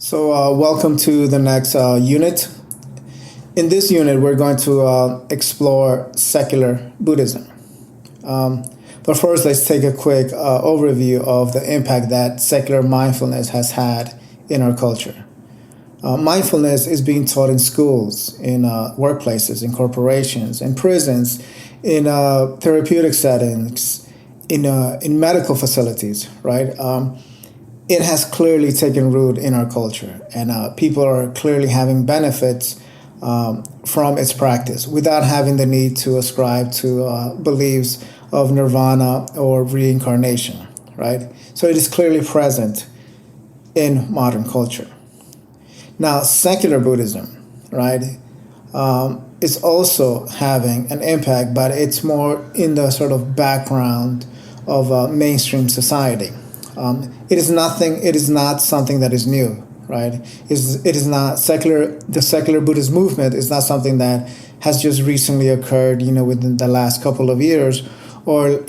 Welcome to the next unit. In this unit, we're going to explore secular Buddhism. But first, let's take a quick overview of the impact that secular mindfulness has had in our culture. Mindfulness is being taught in schools, in workplaces, in corporations, in prisons, in therapeutic settings, in medical facilities, right? It has clearly taken root in our culture, and people are clearly having benefits from its practice without having the need to ascribe to beliefs of nirvana or reincarnation, right? So it is clearly present in modern culture. Now, secular Buddhism, right, is also having an impact, but it's more in the sort of background of mainstream society. It is not something that is new, right? It is not secular. The secular Buddhist movement is not something that has just recently occurred, within the last couple of years, or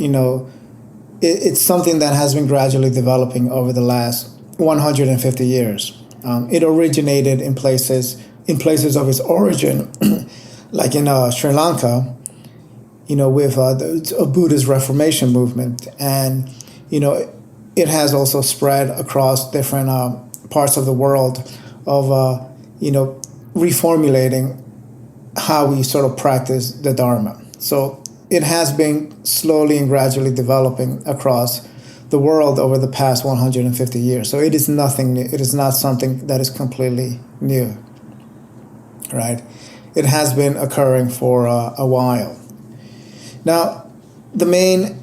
it's something that has been gradually developing over the last 150 years. It originated in places of its origin, like in Sri Lanka, with a Buddhist Reformation movement, and it has also spread across different parts of the world of reformulating how we sort of practice the Dharma. So it has been slowly and gradually developing across the world over the past 150 years. So it is nothing new. It is not something that is completely new, right? It has been occurring for a while. Now, the main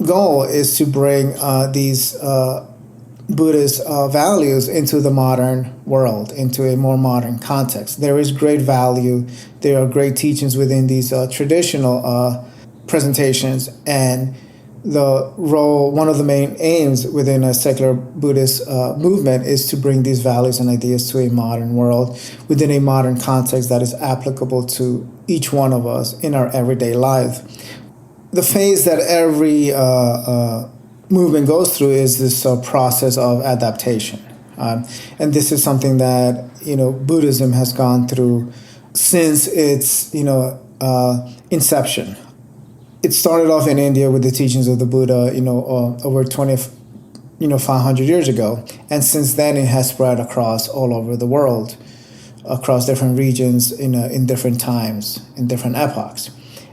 goal is to bring these Buddhist values into the modern world, into a more modern context. There is great value. There are great teachings within these traditional presentations, and one of the main aims within a secular Buddhist movement is to bring these values and ideas to a modern world within a modern context that is applicable to each one of us in our everyday life. The phase that every movement goes through is this process of adaptation. And this is something that, Buddhism has gone through since its, inception. It started off in India with the teachings of the Buddha, over 500 years ago. And since then, it has spread across all over the world, across different regions, in different times, in different epochs.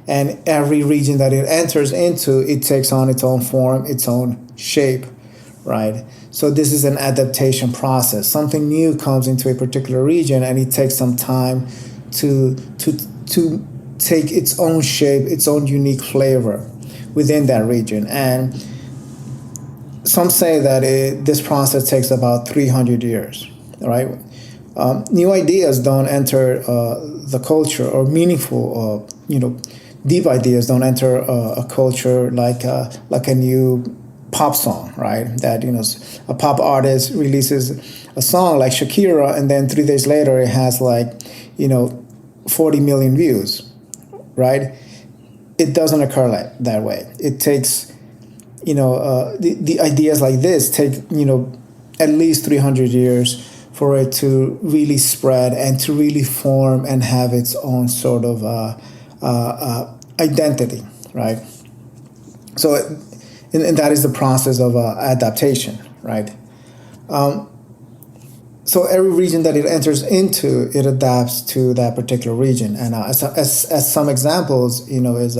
And every region that it enters into, it takes on its own form, its own shape, right? So this is an adaptation process. Something new comes into a particular region, and it takes some time to take its own shape, its own unique flavor within that region. And some say that this process takes about 300 years, right? New ideas don't enter the culture, or meaningful, deep ideas don't enter a culture like a new pop song, right? That a pop artist releases a song like Shakira, and then 3 days later it has 40 million views, right? It doesn't occur that way. It takes the ideas like this take at least 300 years for it to really spread and to really form and have its own sort of identity, right? So, and that is the process of adaptation, right? So every region that it enters into, it adapts to that particular region. And as some examples, is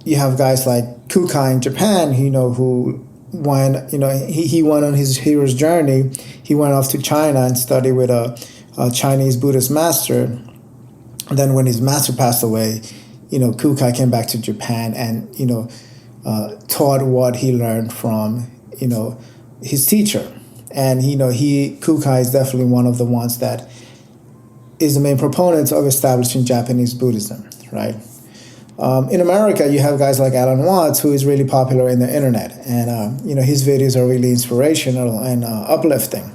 you have guys like Kukai in Japan, who went, he went on his hero's journey. He went off to China and studied with a Chinese Buddhist master. And then when his master passed away, Kukai came back to Japan and, taught what he learned from, his teacher. And, Kukai is definitely one of the ones that is the main proponent of establishing Japanese Buddhism, right? In America, you have guys like Alan Watts, who is really popular in the internet. And, his videos are really inspirational and uplifting.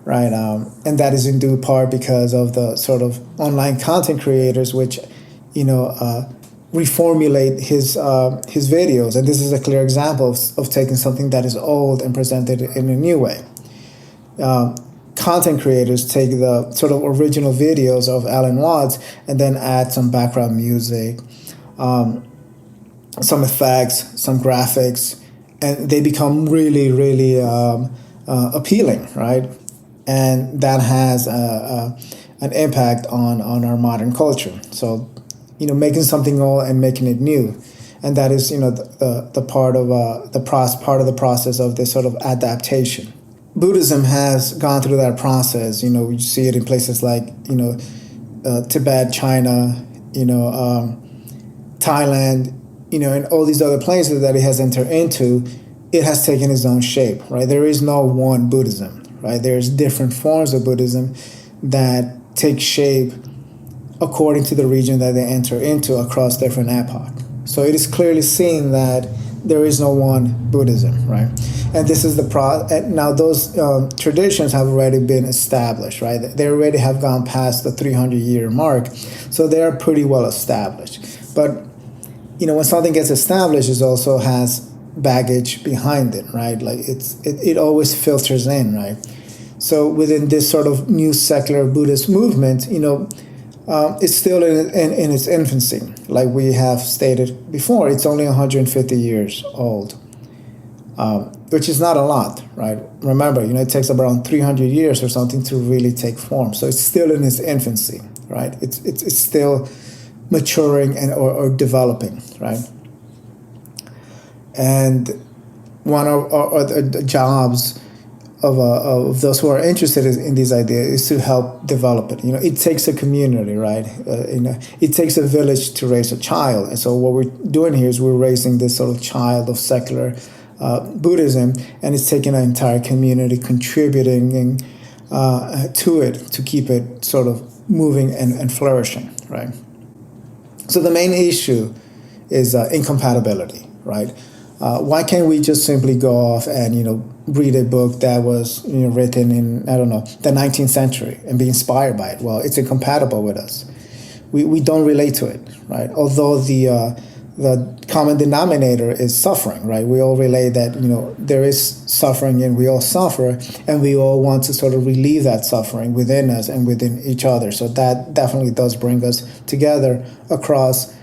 Right, and that is in due part because of the sort of online content creators, which, reformulate his videos, and this is a clear example of taking something that is old and presented in a new way. content creators take the sort of original videos of Alan Watts and then add some background music, some effects, some graphics, and they become really, really appealing, right? And that has an impact on our modern culture. So, making something old and making it new, and that is, the part of part of the process of this sort of adaptation. Buddhism has gone through that process. We see it in places like Tibet, China, Thailand, and all these other places that it has entered into. It has taken its own shape, right? There is no one Buddhism, right? There's different forms of Buddhism that take shape according to the region that they enter into across different epochs. So it is clearly seen that there is no one Buddhism, right? And this is now those traditions have already been established, right? They already have gone past the 300-year mark, so they are pretty well established. But when something gets established, it also has baggage behind it, right? Like it always filters in, right? So within this sort of new secular Buddhist movement, it's still in its infancy. Like we have stated before, it's only 150 years old, which is not a lot, right? Remember, it takes around 300 years or something to really take form. So it's still in its infancy, right? It's still maturing or developing, right? And one of the jobs of those who are interested in these ideas is to help develop it. It takes a community, right? It takes a village to raise a child. And so what we're doing here is we're raising this sort of child of secular Buddhism, and it's taking an entire community contributing to it to keep it sort of moving and flourishing, right? So the main issue is incompatibility, right? Why can't we just simply go off and read a book that was written in the 19th century and be inspired by it? Well, it's incompatible with us. We don't relate to it, right? Although the common denominator is suffering, right? We all relate that there is suffering and we all suffer, and we all want to sort of relieve that suffering within us and within each other. So that definitely does bring us together across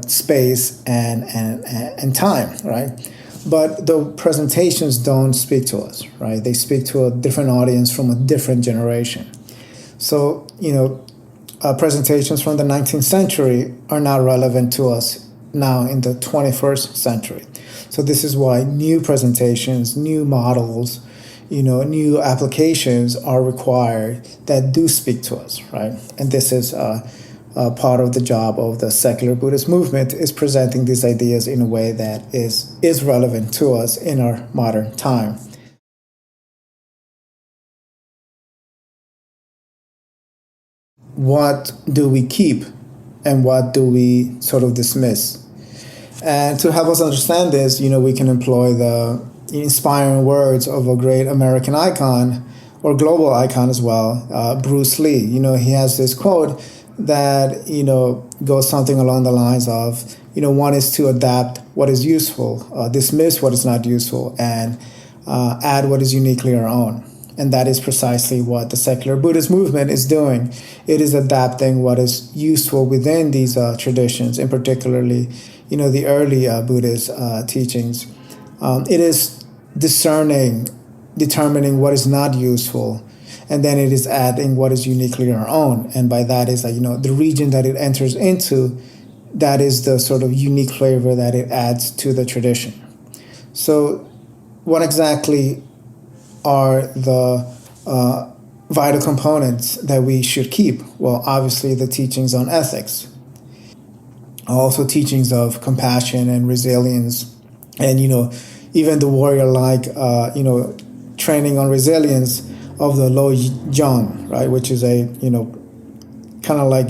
space and time, right? But the presentations don't speak to us, right? They speak to a different audience from a different generation. So, presentations from the 19th century are not relevant to us now in the 21st century. So this is why new presentations, new models, new applications are required that do speak to us, right? And this is part of the job of the secular Buddhist movement, is presenting these ideas in a way that is relevant to us in our modern time. What do we keep and what do we sort of dismiss? And to help us understand this, we can employ the inspiring words of a great American icon or global icon as well, Bruce Lee. He has this quote that goes something along the lines of one is to adapt what is useful, dismiss what is not useful, and add what is uniquely our own. And that is precisely what the secular Buddhist movement is doing. It is adapting what is useful within these traditions, and particularly the early Buddhist teachings. It is determining what is not useful, and then it is adding what is uniquely our own. And by that is the region that it enters into, that is the sort of unique flavor that it adds to the tradition. So what exactly are the vital components that we should keep? Well, obviously the teachings on ethics, also teachings of compassion and resilience, and even the warrior-like training on resilience of the Lo Jong, right, which is a kind of like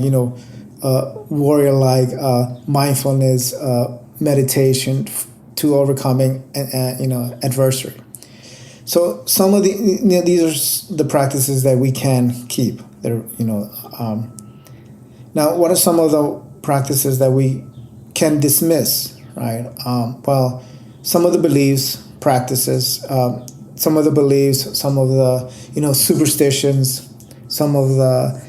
warrior-like mindfulness meditation to overcoming adversity. So some of these are the practices that we can keep. Now, what are some of the practices that we can dismiss? Right. Well, some of the beliefs, practices, some of the beliefs, some of the superstitions, some of the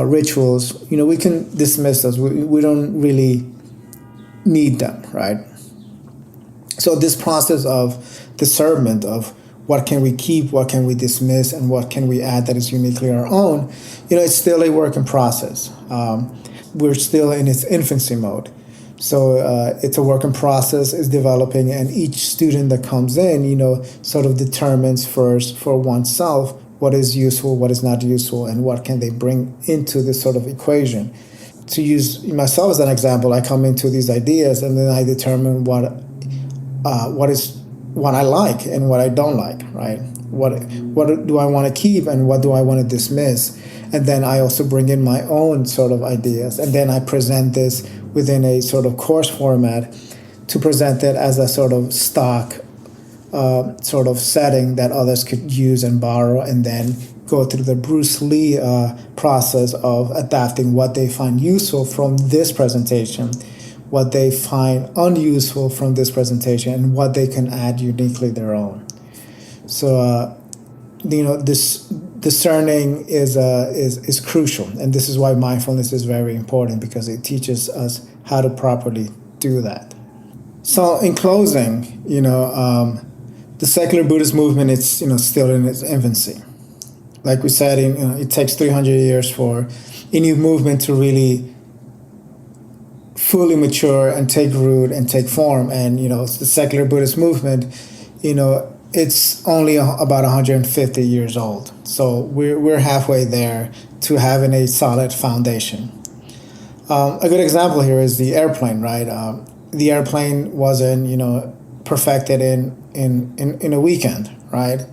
rituals, we can dismiss those. We don't really need them, right? So this process of discernment of what can we keep, what can we dismiss, and what can we add that is uniquely our own, it's still a work in process. We're still in its infancy mode. So it's a work in process, it's developing, and each student that comes in, sort of determines first for oneself what is useful, what is not useful, and what can they bring into this sort of equation. To use myself as an example, I come into these ideas and then I determine what I like and what I don't like, right? What do I want to keep and what do I want to dismiss? And then I also bring in my own sort of ideas, and then I present this within a sort of course format to present it as a sort of stock sort of setting that others could use and borrow, and then go through the Bruce Lee process of adapting what they find useful from this presentation, what they find unuseful from this presentation, and what they can add uniquely their own. So, this discerning is crucial, and this is why mindfulness is very important, because it teaches us how to properly do that. So, in closing, the secular Buddhist movement is still in its infancy. Like we said, it takes 300 years for a new movement to really fully mature and take root and take form. And the secular Buddhist movement, it's only about 150 years old. So we're halfway there to having a solid foundation. A good example here is the airplane, right? The airplane wasn't perfected in a weekend, right?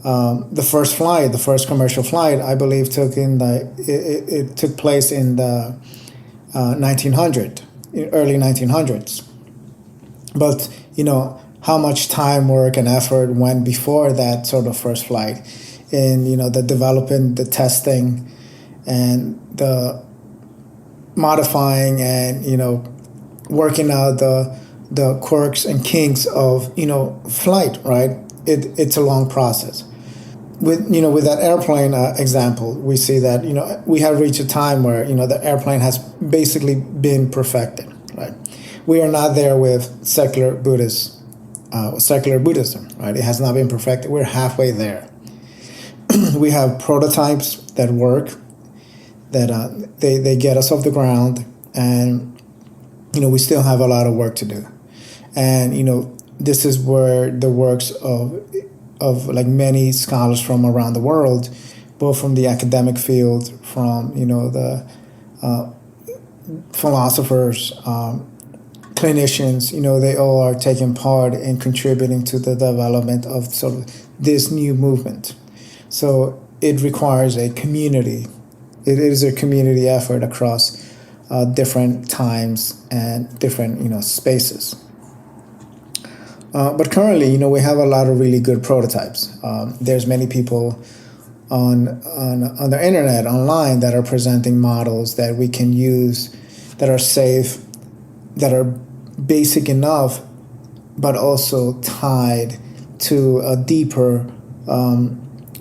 The first commercial flight, I believe, it took place in the early 1900s. But how much time, work, and effort went before that sort of first flight, in the development, the testing, and the modifying, and working out the quirks and kinks of flight, right? It's a long process. With that airplane example, we see that we have reached a time where the airplane has basically been perfected, right? We are not there with secular Buddhism, right? It has not been perfected. We're halfway there. We have prototypes that work, that they get us off the ground, and we still have a lot of work to do. And this is where the works of like many scholars from around the world, both from the academic field, from the philosophers, clinicians, they all are taking part in contributing to the development of sort of this new movement. So it requires a community. It is a community effort across different times and different spaces. But currently, we have a lot of really good prototypes. There's many people on the internet, online, that are presenting models that we can use, that are safe, that are basic enough, but also tied to a deeper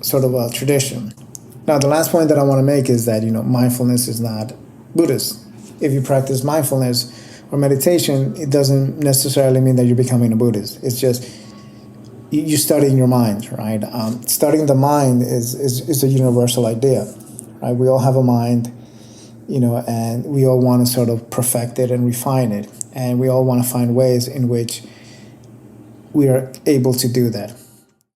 sort of a tradition. Now, the last point that I want to make is that mindfulness is not Buddhist. If you practice mindfulness or meditation, it doesn't necessarily mean that you're becoming a Buddhist. It's just you're studying your mind, right? Studying the mind is a universal idea, right? We all have a mind, and we all want to sort of perfect it and refine it, and we all want to find ways in which we are able to do that.